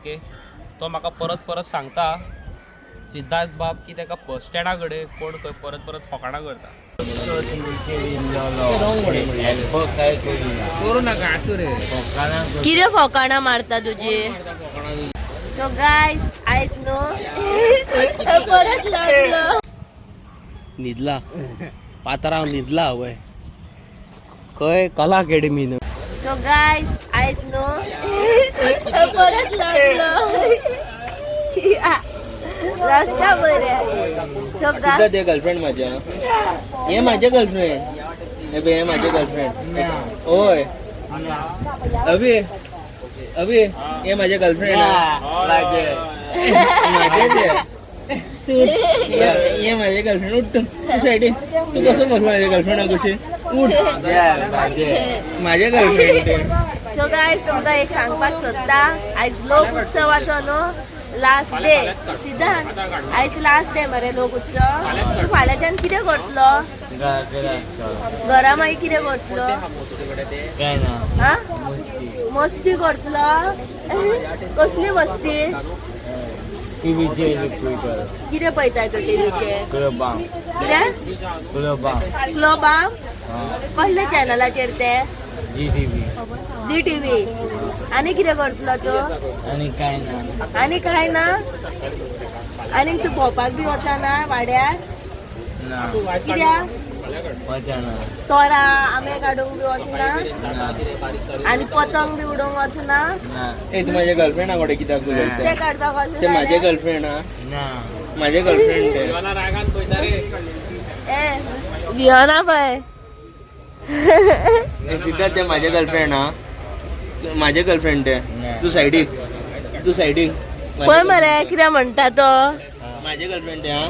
Okay. तो म्हाका परत परत सांगता सिद्धार्थ बाब की तेका बस स्टँडा कडेन कोण खंय परत परत फकाणां करता. करू नाका आसूं रे. किती फकाणां मारता तुझी. सो गायज आयज न्हू परत लागलो. न्हिदला पात्रांव न्हिदला वय खंय कला अकॅडमीन. सो गायज आयज न्हू परत लागलो. रस्ता बरे. सो सिद्धा ते गर्लफ्रेंड माझ्या हे माझे गर्लफ्रेंड हे बे हे माझे गर्लफ्रेंड होय अभि अभि हे माझे गर्लफ्रेंड माझे ते तू हे माझे गर्लफ्रेंड उठ तू साईड तू कसं बसला माझ्या गर्लफ्रेंड कशी उठ माझे गर्लफ्रेंड ते. सो गायज तुमकां एक सांगपाक सोदता आयज लोक उत्सवाचो न्हू लास्ट डे. सिद्धांत आयज लास्ट डे मरे लोक उत्सव. तू फाल्यांच्यान कितें करतलो घरा मागीर कितें करतलो. हा मस्ती करतलो. कसली मस्ती. कितें पळयताय तो टीव्हीचेर. कितें क्लोबाम कसल्या चॅनलाचेर ते. जी टीव्ही. आनी कितें करतलो तो. आनी काय ना. आनी तू भोंवपाक बी वचना वाड्यार. कित्याक तोरा आंबे काडूंक बी वचना. आनी पतंग बी उडोवंक वचना. ए तू माझ्या गर्लफ्रेंडा कडेन कित्याक उलयता ते काडपाक ते माझे गर्लफ्रेंड हा माझे गर्लफ्रेंड ते. ए वियोना पळय. सिद्धार्थ ते माझे गर्लफ्रेंड हा माझे गर्लफ्रेंड ते. तू सायडीक पळय मरे कितें म्हणटा तो. माझे गर्लफ्रेंड ते हा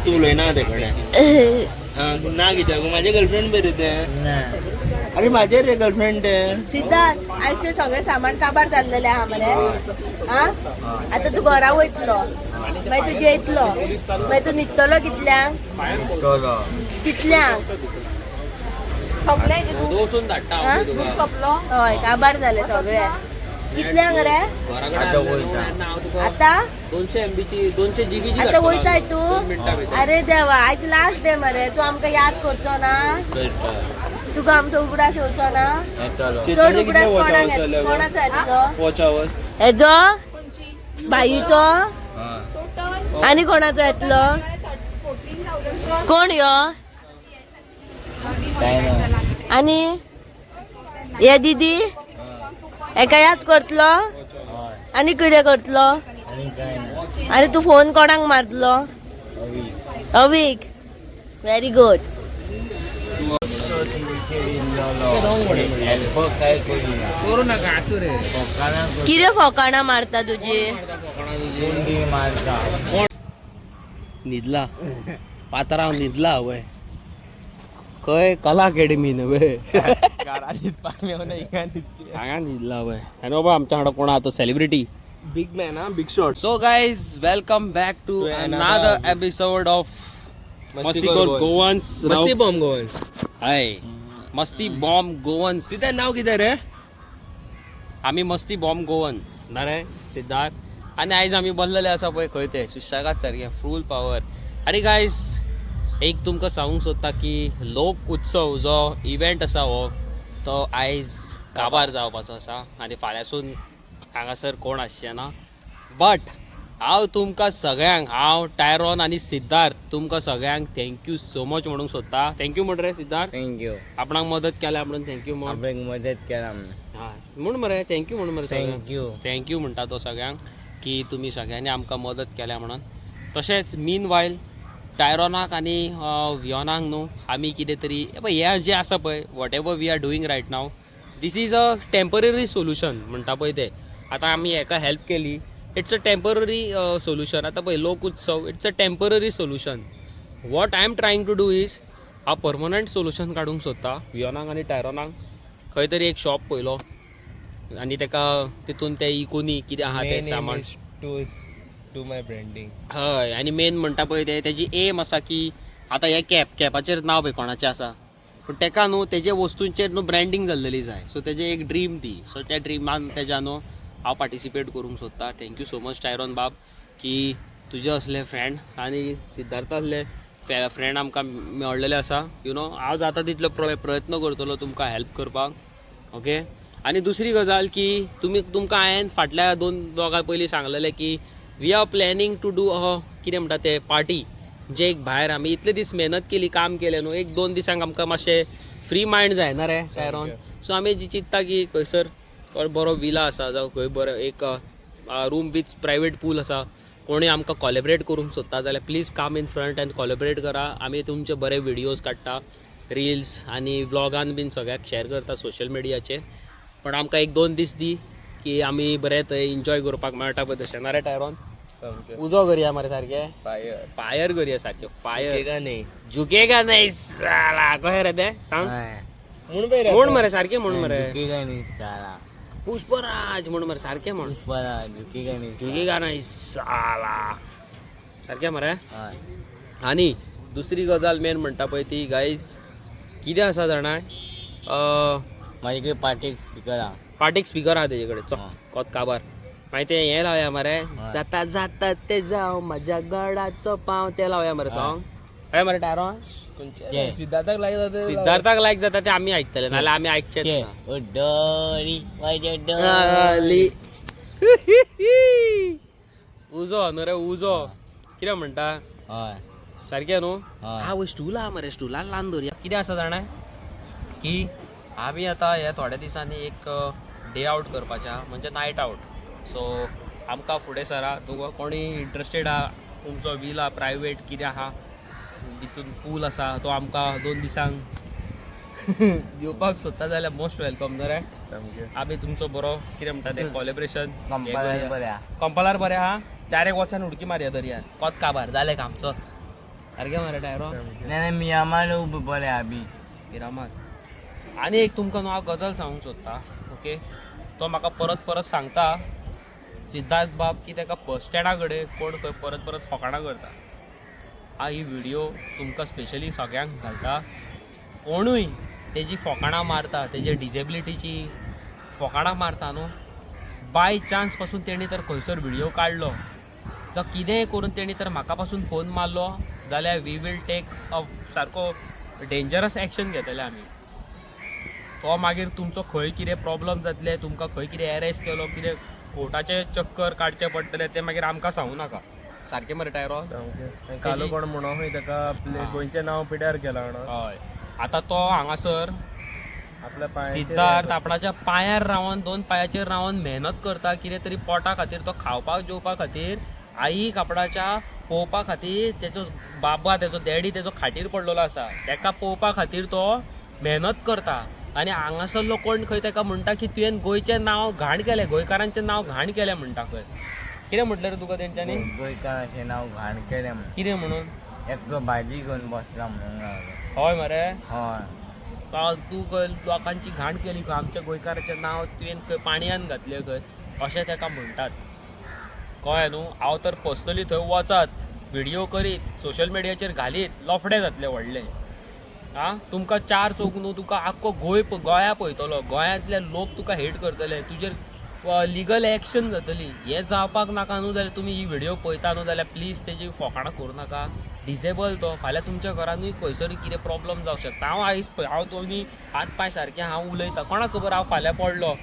तू उलयना ते कडेन ना कित्याक माझे गर्लफ्रेंड बरे ते. अरे माझे रे गर्लफ्रेंड ते. सिद्धार्थ आयज ते सगळें सामान काबार जाल्लेलें आहा मरे. हा आतां तू घरा वयतलो मागीर तू जेयतलो मागीर तू न्हिदतलो कितल्यांक. सगळें दोसून धाडटा हा? हय काबार जालें सगळें. कितल्यांक रे आतां 200 MB ची 200 GB ची आतां वयताय तू. अरे देवा आयज लास्ट डे मरे. तू आमकां याद करचो ना. तुका आमचो उगडास येवचो ना. चड उगडास कोणाचो येतलो. हेजो भाईचो आनी कोणाचो येतलो. कोण यो. आनी हे दीदी एका याद करतलो. आनी कितें करतलो. आनी तू फोन कोणाक मारतलो. अवीक. Very good. करू नाका आसूं रे. कितें फकाणां मारता तुजी. न्हिदला पात्रांव न्हिदला वय खंय कला अकॅडमीन वय हांगा न्हिदला वय. आनी बाबा आमच्या हांगा कोण आहा सेलिब्रिटी बिग मॅन हा big shot. So guys welcome back to another episode of मस्तीखोर गोवन्स. मस्ती बॉम्ब गोवन. हाय मस्ती बॉम्ब गोवन्स. तिथं नाव कितें रे. आमी मस्ती बॉम्ब गोवन्स ना रे सिद्धार्थ. आनी आयज आमी बसलेले आसा पळय खंय ते सुशेगाद सारकें फूल पावर. आनी गायज एक तुमकां सांगूंक सोदता की लोक उत्सव जो इव्हेंट आसा हो तो आयज काबार जावपाचो आसा. आनी फाल्यांसून हांगासर कोण आसचे ना. बट हांव तुमकां सगळ्यांक हांव टायरॉन आनी सिद्धार्थ तुमकां सगळ्यांक थँक्यू सो मच म्हणूंक सोदता. थँक्यू म्हण रे सिद्धार्थ. थँक्यू आपणाक मदत केल्या म्हणून थँक्यू म्हण. आपल्याक मदत केला म्हण मरे थँक्यू म्हण मरे. थँक्यू थँक्यू म्हणटा तो सगळ्यांक की तुमी सगळ्यांनी आमकां मदत केल्या म्हणून. तशेंच मीन वायल टायरॉनाक आनी वियोनाक न्हू आमी कितें तरी हें जें आसा पळय whatever we are doing right now this is a temporary solution म्हणटा पळय ते. आतां आमी हेका हेल्प केली इट्स अ टेम्पररी सोल्युशन. आतां पळय लोक उत्सव it's a temporary solution. What I am trying to do is हांव परमनंट सोल्युशन काडूंक सोदता वियोनाक आनी टायरॉनाक. खंय तरी एक शॉप पळयलो आनी तेका तितून ते इकोनी कितें आहा तें सामान टू माय ब्रँडिंग. हय. आनी मेन म्हणटा पळय ते तेजी एम आसा की आतां हे कॅपाचेर नांव पळय कोणाचें आसा पूण तेका न्हू तेजे वस्तूंचेर न्हू ब्रँडींग जाल्लेली जाय. सो तेजें एक ड्रीम ती. सो त्या ड्रिमान तेज्या न्हू हांव पार्टिसिपेट करूंक सोदता. थँक्यू सो मच टायरॉन बाब की तुजे असले फ्रेंड आनी सिद्धार्थ असले फ्रेंड आमकां मेळलेले आसा. हांव जाता तितलो प्रयत्न करतलो तुमकां हेल्प करपाक. ओके. आनी दुसरी गजाल की तुमकां हांवें फाटल्या 2 ब्लॉगां पयलीं सांगलेलें की we are planning to do कितें म्हणटा ते पार्टी जे एक भायर आमी इतले दीस मेहनत केली काम केलें न्हू 1-2 दिसांक आमकां मातशें फ्री मायंड जायना रे टायरॉन. सो आमी जी चिंतता की खंयसर बरो विला आसा जावं खंय बरो एक रूम विथ प्रायवेट पूल आसा कोणी आमकां कॉलेबरेट करूंक सोदता जाल्यार please come in front and collaborate करा. आमी तुमचे बरे व्हिडियोज काडटा रिल्स आनी व्लॉगान बीन सगळ्याक शेअर करता सोशल मिडियाचेर. पण आमकां 1-2 दीस दी की आमी बरे थंय एन्जॉय करपाक मेळटा पळय तशें ना रे टायरॉन. उजो करया मरे सारकें फायर करया सारकें फायर झुकेगा नाही साला कशें रे ते सांग म्हण मरे सारकें म्हण मरे पुष्पराज म्हण मरे सारकें म्हण झुकेगा नाही साला सारकें मरे. आनी दुसरी गजाल मेन म्हणटा पळय ती गायज कितें आसा जाणा म्हाजे कडेन पार्टीक स्पिकर आहा तेजे कडेन कोत काबार मागीर ते हें लावया मरे जाता जाता ते जावं म्हाज्या गडाचो पांव ते लावया मरे सॉंग हय मरे टायरॉन. सिद्धार्थाक लायक जाता ते आमी आयकतले नाल्यार आमी आयकचेच उजो न्हू रे उजो कितें म्हणटा सारकें न्हू. आवय स्टूल आहा मरे स्टुलान ल्हान दवरया. कितें आसा जाणा की आमी आतां हे थोड्या दिसांनी एक डे आवट करपाचें म्हणजे नायट आवट. सो आमकां फुडें सरा तुका कोणी इंट्रस्टेड आहा तुमचो वील आहा प्रायवेट कितें आहा तितून पूल आसा तो आमकां 2 दिसांक दिवपाक सोदता जाल्यार मोस्ट वेलकम न्हू रे. आमी तुमचो बरो कितें म्हणटा तें कॉलेब्रेशन कंपलार बरें आहा डायरेक्ट वचून उडकी मारया दर्यान कोत काबार जालें आमचो सारकें मरे टायरो मिरामार. आनी एक तुमकां न्हू हांव गजाल सांगूंक सोदता. ओके. तो म्हाका परत सांगता सिद्धार्थ बाब की ताका बस स्टँडा कडेन कोण खंय परत फकाणां करता. हांव ही व्हिडियो तुमकां स्पेशली सगळ्यांक घालता कोणूय तेजी फकाणां मारता तेजे डिजेबिलिटीची फकाणां मारता न्हू बाय चान्स पासून तेणी तर खंयसर व्हिडियो काडलो जावं कितेंय करून तेणी तर म्हाका पासून फोन मारलो जाल्यार वी वील टेक सारको डेंजरस एक्शन घेतले आमी. तो मागीर तुमचो खंय कितें प्रॉब्लम जातले तुमकां खंय कितें एरेस्ट केलो कितें कोर्टाचे चक्कर काडचे पडटले ते मागीर आमकां सांगू नाका. सारकें मरे टायरो कालो कोण म्हणून ताका गोंयचें नांव पिड्यार केलां. हय. आतां तो हांगासर आपल्या सिद्धार्थ आपणाच्या पांयार रावन 2 पांयाचेर रावन मेहनत करता कितें तरी पोटा खातीर तो खावपाक जेवपा खातीर आईक आपणाच्या पळोवपा खातीर तेजो बाबा तेजो डॅडी तेजो खाटीर पडलेलो आसा तेका पळोवपा खातीर तो मेहनत करता. आनी हांगासरलो कोण खंय ताका म्हणटा की तुवें गोंयचें नांव घाण केलें गोंयकारांचें नांव घाण केलें म्हणटा खंय. कितें म्हटलें रे तुका तेंच्यांनी गोंयकारांचें नांव घाण केलें कितें म्हणून एकलो भाजी घेवन बसला म्हणून. हय मरे. हय. तूं खंय लोकांची घाण केली खंय आमच्या गोंयकाराचें नांव तुवें खंय पाणयान घातलें खंय अशें ताका म्हणटात. कळ्ळें न्हू. हांव तर पर्सनली थंय वचत व्हिडियो करीत सोशल मिडियाचेर घालीत लफडे जातले व्हडले. तुमकां 4 चौक न्हू तुका आख्खो गोंया पळयतलो गोंयांतले लोक तुका हेट करतले तुजेर लिगल एक्शन जातली. हें जावपाक नाका न्हू जाल्यार तुमी ही व्हिडियो पळयता न्हू जाल्यार प्लीज तेजी फकाणां करूं नाका. डिसेबल तो फाल्यां तुमच्या घरानूय खंयसर कितें प्रॉब्लम जावंक शकता. हांव दोनी हात पांय सारके हांव उलयतां कोणाक खबर हांव फाल्यां पडलो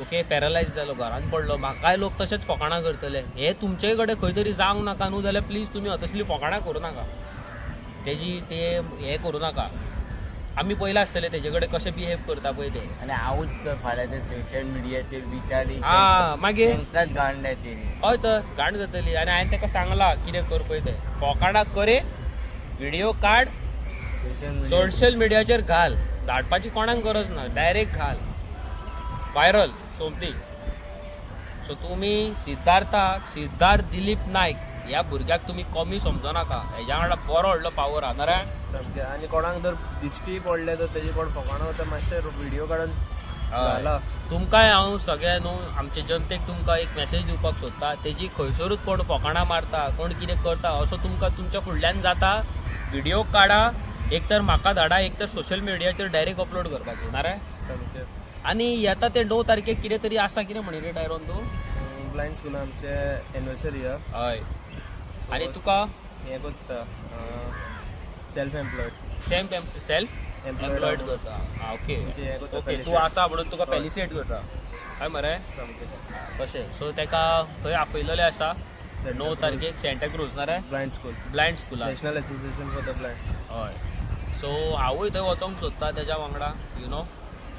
ओके पॅरलायज जालो घरान पडलो म्हाकाय लोक तशेंच फकाणां करतले. हे तुमचे कडेन खंय तरी जावंक नाका न्हू जाल्यार प्लीज तुमी तसली फकाणां करूं नाका तेजी ते हें करूं नाका. आमी पयला आसतले तेजे कडेन कशें बिहेव करता पळय ते आनी हांवूच तर फाल्यां ते सोशल मिडियाचेर विचारी मागीर तांकांच घाण जातली. हय तर घाण जातली. आनी हांवें ताका सांगलां कितें कर पळय ते फकाणां करे व्हिडियो काड सोशल मिडियाचेर घाल धाडपाची कोणाक गरज ना डायरेक्ट घाल व्हायरल सोमती. सो तुमी सिद्धार्थ दिलीप नायक ह्या भुरग्याक तुमी कमी समजो नाका. हेज्या वांगडा बरो व्हडलो पावर आहा रे सामकें. आनी कोणाक जर दिश्टी पडले तर तेजी कोण फकाणां तर मातशें व्हिडियो काडून घाला. तुमकांय हांव सगळ्या न्हू आमचे जनतेक तुमकां एक मॅसेज दिवपाक सोदता तेजी खंयसरूच कोण फकाणां मारता कोण कितें करता असो तुमकां तुमच्या फुडल्यान जाता व्हिडियो काडा एक तर म्हाका धाडा एक तर सोशल मिडियाचेर डायरेक्ट अपलोड करपाचें ना रे सामकें. आणि येता ते 9 तारखेक कितें तरी आसा कितें म्हणी रे टायरोन तूं ब्लायंड स्कूल आमचे एनिवर्सरी हय आनी तुका हें करता सेल्फ एम्प्लॉयड सेल्फ एम्प्लॉयड करता ओके म्हणजे हें करता ओके तूं आसा म्हणून तुका फेलिसिएट करता हय मरे सामकें तशें सो तेका थंय आपयलेलें आसा 9 तारखेक सेंटा क्रूज ना रे ब्लायंड स्कूल ब्लायंड स्कुलान national association for the blind हय सो हांवूय थंय वचोंक सोदता तेज्या वांगडा यू नो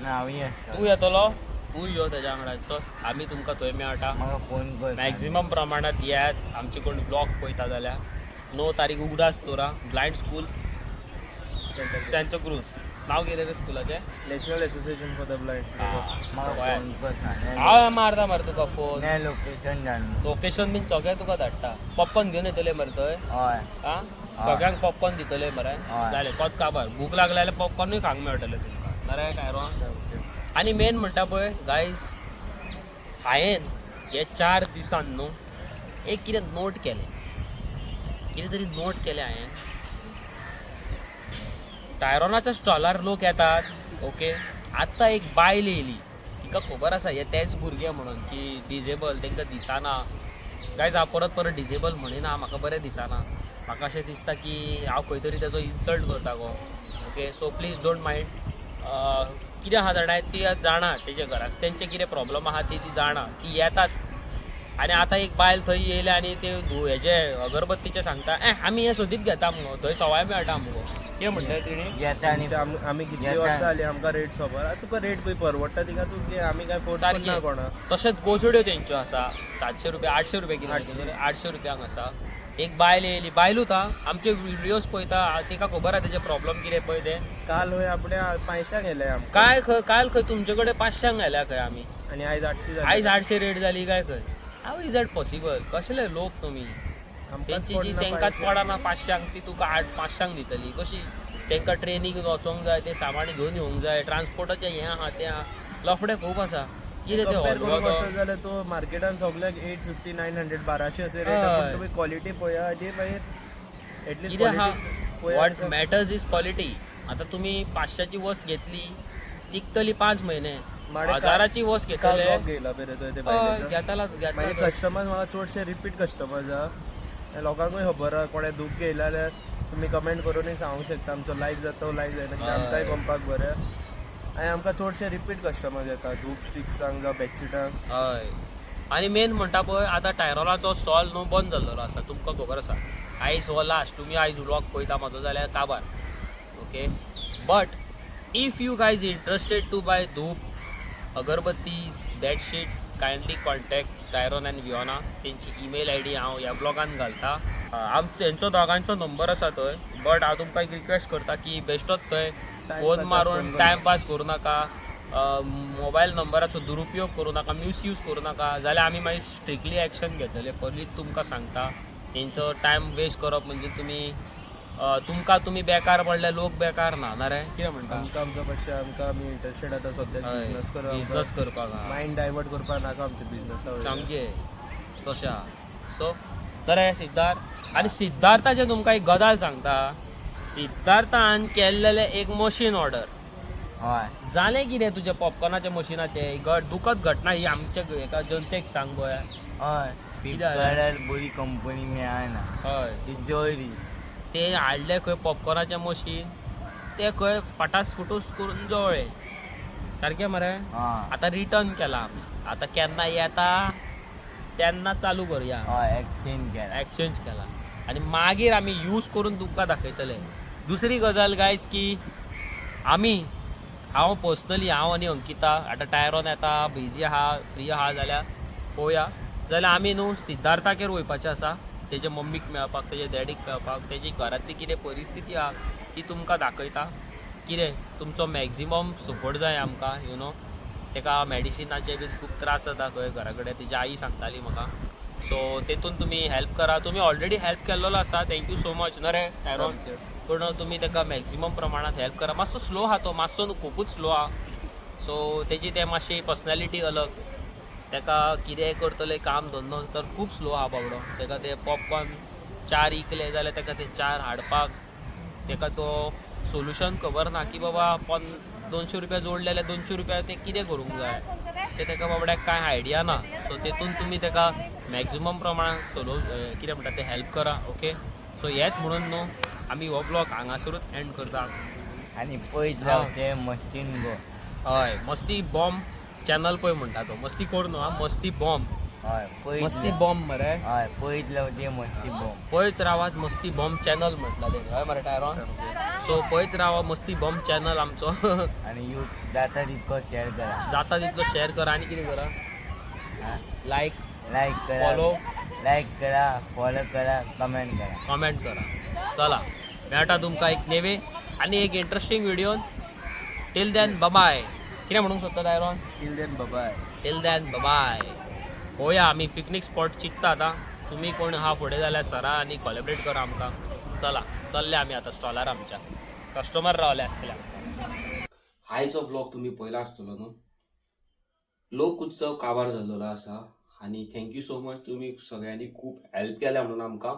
हांव तूं येतलो तूं यो तेज्या वांगडा सो आमी तुमकां थंय मेळटा म्हाका फोन कर मॅक्झिमम प्रमाणात येयात आमचे कोण ब्लॉग पळयता जाल्यार 9 तारीख उगडास तोरा ब्लायंड स्कूल सेंटा क्रूज नांव कितें रे स्कुलाचें national association for the blind म्हाका फोन कर सांग हांव मारता मरे तुका फोन ने लोकेशन जाण लोकेशन बीन सगळें तुका धाडटा पॉपकॉर्न घेवन येतले मरे थंय हय आं सगळ्यांक पॉपकॉर्न दितले मरे हय. जालें कोत काबार भूक लागली जाल्यार पॉपकॉर्नूय खावंक मेळटलें तुमकां मरे टायरो आनी मेन म्हणटा पळय गायज हांवें हे 4 दिसान न्हू एक कितें नोट केलें कितें तरी नोट केलें हांवें टायरोनाच्या स्टॉलार लोक येतात ओके आत्तां एक बायल येयली तिका खबर आसा हे तेच भुरगे म्हणून की डिजेबल तांकां दिसना गायज हांव परत परत डिजेबल म्हणिना म्हाका बरें दिसना म्हाका अशें दिसता की हांव खंय तरी तेजो इन्सल्ट करता go okay so please don't mind कितें आहा जाणा ती जाणा तेजे घराक तेंचे कितें प्रॉब्लम आहा ती जाणा की येतात आनी आतां एक बायल थंय येयले आनी ते हेजे अगरबत्तीचे सांगता आमी हे सोदीत घेता मुगो थंय सवाय मेळटा मुगो कितें म्हणटा तिणी येता आनी आमी कितली येता. वर्सां जालीं आमकां रेट खबर आतां तुका रेट पळय परवडटा तिका तूं की आमी काय फोर्स करना सारकें कोणाक तशेंच गोजड्यो तेंच्यो आसा 700 रुपया 800 रुपया किलो 800 रुपयांक आसा एक बायल येयली बायलूच हा आमचे व्हिडियोज पळयता तिका खबर आहा तेजे प्रॉब्लम कितें पळय ते काल खंय आपणे 500 गेले आमकां काय खंय काल खंय तुमचे कडेन 500 घाल्या खंय आमी आनी आयज 800 जाले आयज 800 रेट जाली काय खंय हाव इज दॅट पॉसिबल कसले लोक तुमी आमकांच तेंची जी पडना तेंकाच 500. पडना 500 ती तुका 500 दितली कशी तेंकां ट्रेनीक वचोंक जाय ते सामान घेवन येवंक जाय ट्रान्सपोर्टाचें हें आहा तें आहा लफडे खूब आसा कितें ते कंपेर करूंक हॉलगो वचत जाल्यार तो मार्केटान सगळ्याक 850 900 1200 असे रेट हय. तुमी क्वॉलिटी पळया हाजी मागीर एटलीस्ट कितें आहा quality what matters is quality आतां तुमी 500ची वस्त घेतली टिकतली 5 म्हयने माडे 1000ची वस्त घेतले गेला बरे ते हय, घेताला मागीर घेतला कस्टमर्स म्हाका चडशे रिपीट कस्टमर्स आहा लोकांकूय खबर आहा कोणें दूख घेयला जाल्यार तुमी कमेंट करूनय सांगूंक शकता आमचो लायक जाता तो लायक जायना कित्याक आमकांय गमपाक बरें आनी आमकां चडशे रिपीट कस्टमर्स येता धूप स्टिक्सांक जावं बेडशिटांक हय आनी मेन म्हणटा पळय आतां टायरोनाचो स्टॉल न्हू बंद जाल्लो आसा तुमकां खबर आसा आयज हो लास्ट तुमी आयज व्लॉग पळयता म्हाजो जाल्यार काबार okay but if you guys interested to buy धूप अगरबत्तीज bedsheets kindly contact Tyrone and Viona तेंची ईमेल आयडी हांव ह्या ब्लॉगान घालता तेंचो दोगांचो नंबर आसा थंय बट हांव तुमकां एक रिक्वेस्ट करता की बेश्टोच थंय फोन मारून टायमपास करूं नाका मोबायल नंबराचो दुरुपयोग करूं नाका मिसयूज करूं नाका जाल्यार आमी मागीर स्ट्रिक्टली एक्शन घेतले पयलींच तुमकां सांगता तेंचो टायम वेस्ट करप म्हणजे तुमी बेकार पडले लोक बेकार ना रे कितें म्हणटा आमकां आमचो कशें आमकां आमी इंट्रस्टेड आतां सद्याक बिजनस करप बिजनस करपाक हा. मायंड डायवर्ट करपाक नाका आमच्या बिजनसा सामकें तशें आहा सो तर सिद्धार्थ आनी सिद्धार्थाचें तुमकां एक गजाल सांगता सिद्धार्थान केल्लेलें एक मशीन ऑर्डर हय जालें कितें तुजें पॉपकॉर्नाच्या मशिनाचें दुखद घटना ही आमच्या एका जनतेक सांग गोंया हय फ्लिपकार्टार बरी कंपनी मेळना हय ती जळली ते हाडले खंय पॉपकॉर्नाचें मशीन ते खंय फटास फुटूस करून जळ्ळे सारकें मरे हय आतां रिटर्न केला आमी आतां केन्ना येता तेन्ना चालू करुया हय एक्सचेंज केला एक्सचेंज केला आनी मागीर आमी यूज करून तुमकां दाखयतले दुसरी गजाल गायज की हांव पर्सनली हांव आनी अंकिता आतां टायरोन येता बिजी आहा फ्री आहा जाल्यार पळोवया जाल्यार आमी न्हू सिद्धार्थाचेर वयपाचें आसा तेजे मम्मीक मेळपाक तेजे डॅडीक मेळपाक तेजी घरांतली कितें परिस्थिती आहा ती तुमकां दाखयता कितें तुमचो मॅक्झिमम सपोर्ट जाय आमकां यू नो तेका मॅडिसिनाचे बीन खूब त्रास जाता खंय घरा कडेन तेजी आई सांगताली म्हाका सो तेतून तुमी हेल्प करा तुमी ऑलरेडी हेल्प केल्लो आसा थँक्यू सो मच न्हू रे टायरोन पूण तुमी ताका मॅक्झिमम प्रमाणात हेल्प करा मातसो स्लो आहा तो मातसो न्हू खूबच स्लो आहा सो तेजी ते मातशी पर्सनॅलिटी अलग तेका कितेंय करतले काम धंदो तर खूब स्लो आहा बाबडो तेका ते पॉपकॉर्न 4 इकले जाल्यार तेका ते 4 हाडपाक तेका तो सोल्युशन खबर ना की बाबा 200 रुपया जोडलेले 200 रुपया ते कितें करूंक जाय ते ताका बाबड्याक कांय आयडिया ना. सो तेतून तुमी ताका मॅक्झिमम प्रमाणात कितें म्हणटा ते हेल्प करा. ओके, सो हेच म्हणून न्हू आमी हो ब्लॉग हांगासरूच एंड करता. आणि पयत राव ते मस्तीन गो. हय, मस्ती बॉम्ब चॅनल पळय म्हणटा तो. मस्ती कोर न्हू, मस्ती बॉम्ब. हय पयत मस्ती बॉम्ब मरे. हय पयत राव ते मस्ती बॉम्ब. पळयत रावात मस्ती बॉम्ब चॅनल म्हटला तेणी. हय मरे टायरॉन. सो पळयत रावा मस्ती बॉम्ब चॅनल आमचो. आणि यूथ जाता तितको शेअर करा. जाता तितलो शेअर करा आणि कितें करा, लाईक लाईक करा, फॉलो फॉलो करा, कमेंट करा. कमेंट करा. चला मेळटा तुमकां एक नेवे आनी एक इंटरेस्टिंग व्हिडिओन. Till then bye. कितें म्हणूंक सोदता टायरॉन? Till then bye. Till then bye. पळोवया आमी पिकनीक स्पॉट चिंतता आतां. तुमी कोण आहा फुडें जाल्यार सरा आनी कॉलेबरेट करा आमकां. चला चल्ले आमी आतां स्टॉलार. आमच्या कस्टमर रावले आसतले आमकां. आयचो ब्लॉग तुमी पयला आसतलो न्हू. लोक उत्सव काबार जाल्लो आसा आनी थँक्यू सो मच. तुमी सगळ्यांनी खूब हेल्प केल्या म्हणून आमकां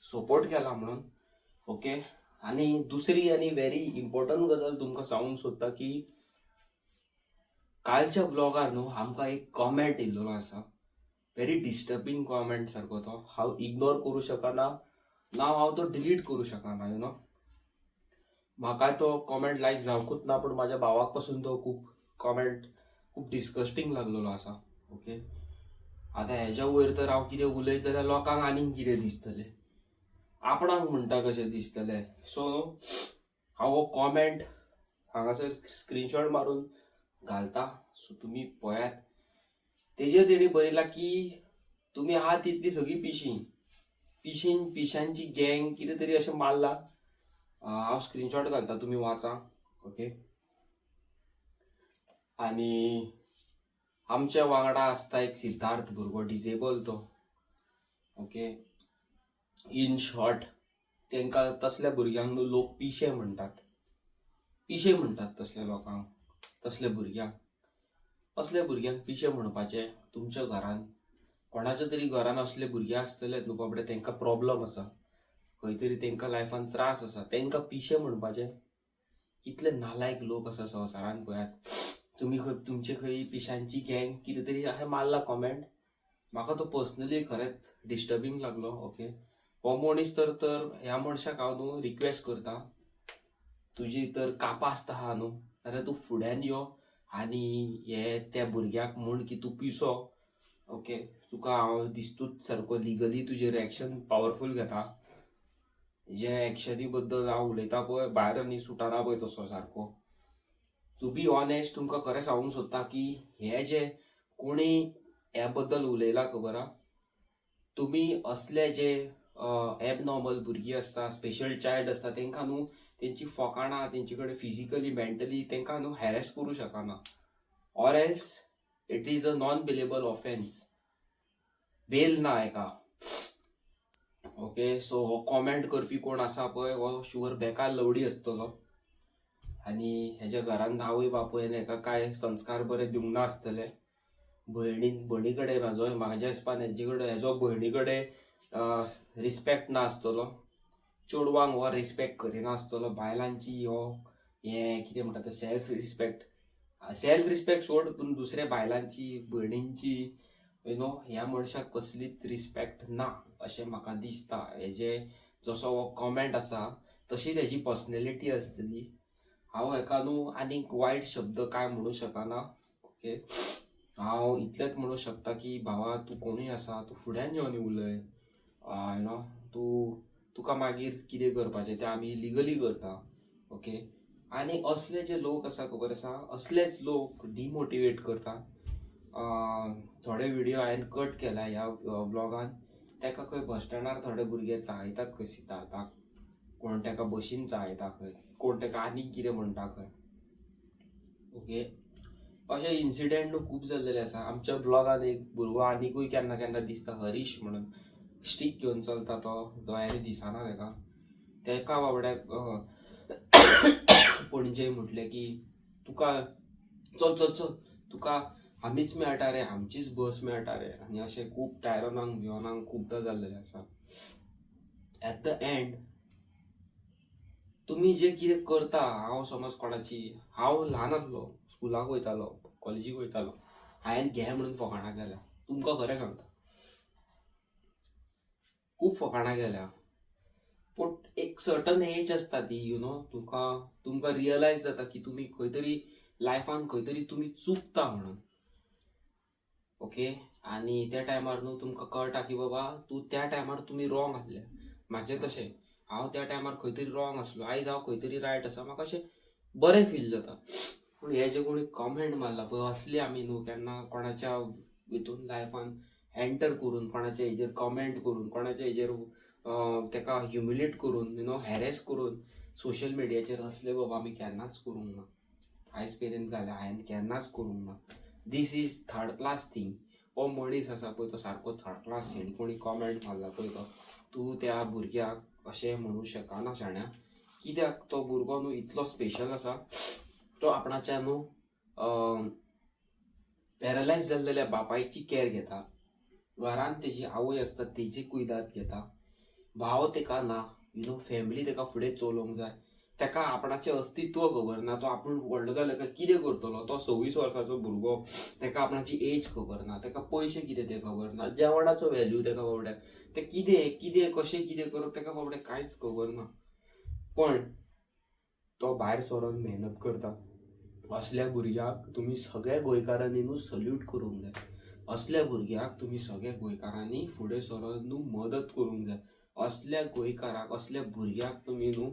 सपोर्ट केला म्हणून. ओके, आनी दुसरी आनी व्हेरी इम्पॉर्टंट गजाल तुमकां सांगूंक सोदता की कालच्या ब्लॉगार न्हू आमकां एक कॉमेंट येयल्लो आसा. व्हेरी डिस्टर्बिंग कॉमेंट सारको तो. हांव इग्नोर करूं शकना ना, हांव तो डिलीट करूं शकना. यू नो, म्हाका तो कॉमेंट लायक जावंकूच ना, पूण म्हाज्या भावाक पासून तो खूब डिस्कस्टींग लागलेलो आसा. ओके, आतां हेज्या वयर तर हांव कितें उलयत जाल्यार लोकांक आनीक कितें दिसतलें, आपणाक म्हणटा कशें दिसतलें. सो हांव हो कॉमेंट हांगासर स्क्रीनशॉट मारून घालता. सो तुमी पळयात. तेजेर तेणी बरयला की तुमी आहात तितली सगळी पिशांची गँग कितें तरी अशें मारला. हांव स्क्रीनशॉट घालता, तुमी वाचा. ओके, आनी आमच्या वांगडा आसता एक सिद्धार्थ भुरगो, डिसेबल तो. ओके, इन शॉर्ट तांकां तसल्या भुरग्यांक न्हू लोक पिशे म्हणटात तसल्या लोकांक, तसल्या भुरग्यांक. असल्या भुरग्यांक पिशे म्हणपाचे. तुमच्या घरान कोणाच्या तरी घरान असले भुरगे आसतलेच न्हू बाबडे, तांकां प्रॉब्लम आसा, खंय तरी तांकां लायफान त्रास आसा, तांकां पिशे म्हणपाचे. कितले नालायक लोक आसा संवसारान पळयात. तुमी तुमचे खंय पिशांची गँग कितें तरी अशें मारला कॉमेंट. म्हाका तो पर्सनली खरेंच डिस्टर्बिंग लागलो. ओके, हो मनीस तर ह्या मनशाक हांव न्हू रिक्वेस्ट करता, तुजी तर कापास्त आहा न्हू जाल्यार तूं फुड्यान यो आनी हे त्या भुरग्याक म्हण की तूं पिसो. ओके, तुका हांव दिसतूच सारको लिगली तुजेर एक्शन पावरफूल घेता. जे एक्शनी बद्दल हांव उलयता पळय भायर आनी सुटाना पळय तसो सारको. टू बी ऑनेस्ट तुमकां खरें सांगूंक सोदता की हे जे कोणी ह्या बद्दल उलयला खबर आहा, तुमी असले जे एबनॉर्मल भुरगीं आसता, स्पेशल चायल्ड आसता, तांकां न्हू तेंची फकाणां तेंचे कडेन फिजिकली मेंटली तांकां न्हू हॅरेस करूं शकना. Or else it is a non bailable offence. Bail ना हेका. ओके, सो हो कॉमेंट करपी कोण आसा पळय हो शुअर बेकार लवडी आसतलो आनी हेज्या घरान आवय बापूयन हेका कांय संस्कार बरे दिवंक ना आसतले. भयणी कडेन म्हाज्या हिसपान हेजे कडेन हेजो भयणी कडेन रिस्पेक्ट ना आसतलो. चेडवांक हो रिस्पेक्ट करिना आसतलो. बायलांची हो हें कितें म्हणटा तें सेल्फ रिस्पेक्ट सोड, पूण दुसऱ्या बायलांची भयणींची यू नो ह्या मनशाक कसलीच रिस्पेक्ट ना अशें म्हाका दिसता. हेजे जसो हो कॉमेंट आसा तशीच हेजी पर्सनॅलिटी आसतली. हांव हेका न्हू आनीक वायट शब्द कांय म्हणूं शकना. ओके, हांव इतलेंच म्हणूं शकता की भावा तूं कोणूय आसा तूं फुड्यान यो आनी उलय. यू नो तुका मागीर कितें करपाचें तें आमी लिगली करता. ओके, आनी असले जे लोक आसा खबर आसा, असलेच लोक डिमोटिवेट करता. थोडे व्हिडिओ हांवें कट केला ह्या ब्लॉगान. ताका खंय बस स्टँडार थोडे भुरगे चाळयतात खंय सिद्धार्थाक, कोण ताका बशीन चाळयता खंय, कोण ताका आनीक कितें म्हणटा खंय. ओके, अशे इन्सिडेंट खूब जाल्लेले आसा. आमच्या ब्लॉगान एक भुरगो आनिकूय केन्ना केन्ना दिसता, हरीश म्हणून, स्टीक घेवन चलता तो, दोळ्यांनी दिसना ताका बाबड्याक पणजे म्हटलें की तुका चल चल चल तुका आमीच मेळटा रे, आमचीच बस मेळटा रे. आनी अशें खूब टायरोनांक भियोनांक खुबदां जाल्लेलें आसा. एट द एंड तुम्ही जे कितें करता, हांव समज कोणाची, हांव ल्हान आसलो, स्कुलाक वयतालो, कॉलेजीक वयतालो, हांवें घे म्हणून फकाणां केल्या. तुमकां खरें सांगता, खूब फकाणां केल्या. पूण एक सर्टन एज आसता ती तुमकां रियलायज जाता की तुमी खंय तरी लायफान खंय तरी तुमी चुकता म्हणून. ओके, आनी त्या टायमार न्हू तुमकां कळटा की बाबा त्या टायमार तुमी रॉंग आसले. म्हाजें तशें, हांव त्या टायमार खंय तरी रॉंग आसलो, आयज हांव खंय तरी रायट आसा, म्हाका अशें बरें फील जाता. पूण हे जे कोणी कॉमेंट मारला पळय, असले आमी न्हू केन्ना कोणाच्या हितून लायफान एंटर करून, कोणाच्या हेजेर कॉमेंट करून, कोणाच्या हेजेर तेका ह्युमिलेट करून, हॅरेस करून सोशल मिडियाचेर असले बाबा आमी केन्नाच करूंक ना. आयज पर्यंत जाल्यार हांवें केन्नाच करूंक ना. This is third class thing. हो मनीस आसा पळय तो सारको थर्ड क्लास. हेणी कोणी कॉमेंट मारला पळय तो, तूं त्या भुरग्याक अशें म्हणूं शकना शाण्या. कित्याक तो भुरगो न्हू इतलो स्पेशल आसा. तो आपणाच्या न्हू पॅरलायज जाल्लेल्या बापायची कॅर घेता. घरान तेजी आवय आसता तेजी कुयदाद घेता. भाव तेका ना, फॅमिली तेका फुडें चलोवंक जाय. तेका आपणाचें अस्तित्व खबर ना. तो आपूण व्हडलो जाल्यार काय कितें करतलो. तो 26 वर्साचो भुरगो, तेका आपणाची एज खबर ना, तेका पयशे कितें ते खबर ना, जेवणाचो व्हॅल्यू तेका बाबड्याक, ते कितें कशें कितें करप तेका बाबड्याक कांयच खबर ना. पण तो भायर सरोन मेहनत करता. असल्या भुरग्याक तुमी सगळ्या गोंयकारांनी न्हू सल्यूट करूंक जाय. असल्या भुरग्याक तुमी सगळ्या गोंयकारांनी फुडें सरोन न्हू मदत करूंक जाय. असल्या गोंयकाराक, असल्या भुरग्याक तुमी न्हू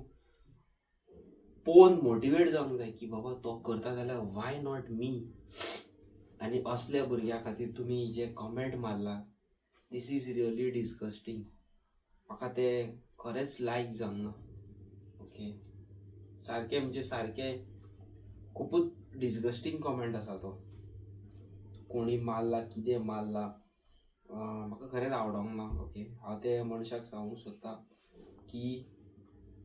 पळोवन मोटिवेट जावंक जाय की बाबा तो करता जाल्यार वाय नॉट मी. आनी असल्या भुरग्या खातीर तुमी जे कॉमेंट मारला, दीस इज रियली डिस्गस्टिंग. म्हाका ते खरेंच लायक जावंक ना. ओके, सारकें म्हणजे सारकें खूपच डिस्गस्टिंग कॉमेंट आसा तो. कोणी मारला, कितें मारला, म्हाका खरेंच आवडोंक ना. ओके, हांव ते मनशाक सांगूंक सोदता की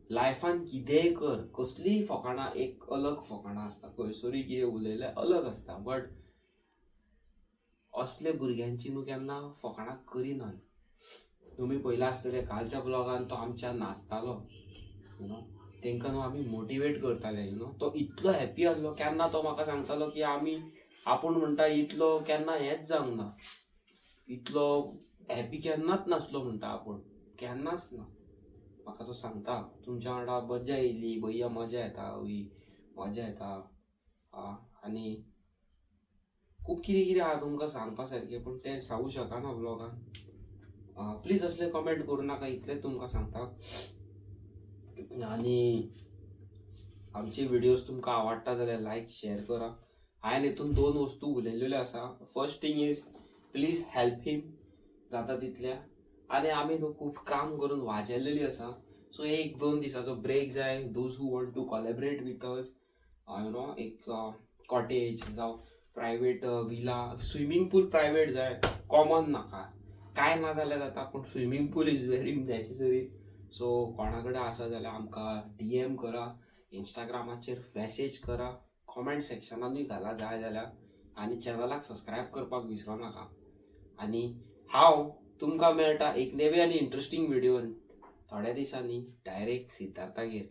लायफान कितेंय कर, कसलीय फकाणां, एक अलग फकाणां आसता, खंयसरूय कितें उलयल्यार अलग आसता. बट असले भुरग्यांची न्हू केन्ना फकाणां करिना. तुमी पयला आसतले कालच्या ब्लॉगान तो आमच्या नाचतालो, तेंकां न्हू आमी मोटिवेट करताले. तो इतलो हॅप्पी आसलो. केन्ना तो म्हाका सांगतालो की आपूण म्हणटा इतलो केन्ना हेंच जावंक ना, इतलो हॅप्पी केन्नाच नासलो म्हणटा आपूण, केन्नाच ना. म्हाका तो सांगता तुमच्या वांगडा मजा येयली भैया, मजा येता हवी, मजा येता. आनी खूब कितें कितें आहा तुमकां सांगपा सारकें, पूण तें सांगूं शकना ब्लॉगान. प्लीज असले कमेंट करूं नाका, इतलेंच तुमकां सांगता. आनी आमचे व्हिडियोज तुमकां आवडटा जाल्यार लायक शेअर करा. हांवें हितून 2 वस्तू उलयल्ल्यो आसा. First thing is please help him जाता तितल्या. आनी आमी न्हू खूब काम करून वाजेल्लेली आसा. सो 1-2 दिसाचो ब्रेक जाय. Those who want to collaborate with us, एक कॉटेज जावं private villa, swimming pool private जाय, कॉमन नाका. कांय ना जाल्यार जाता, पूण swimming pool is very necessary. So कोणा कडेन आसा जाल्यार आमकां DM करा, इंस्टाग्रामाचेर मॅसेज करा, कॉमेंट सेक्शनानूय घाला जाय जाल्यार. आनी चॅनलाक सबस्क्रायब करपाक विसरो नाका. आनी हांव तुमकां मेळटा एक नेवे आनी इंट्रस्टींग व्हिडिओन थोड्या दिसांनी डायरेक्ट सिद्धार्थागेर.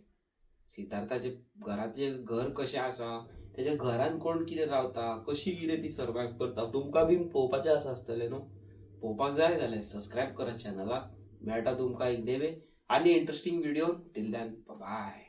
सिद्धार्थाचे घराचे घर कशें आसा, तेज्या घरान कोण कितें रावता, कशी कितें ती सर्वायव करता, तुमकां बीन पळोवपाचें आसा आसतलें न्हू. पळोवपाक जाय जाल्यार सबस्क्रायब करा चॅनलाक. मेळटा तुमकां एक नेवे आनी interesting video. Till then bye.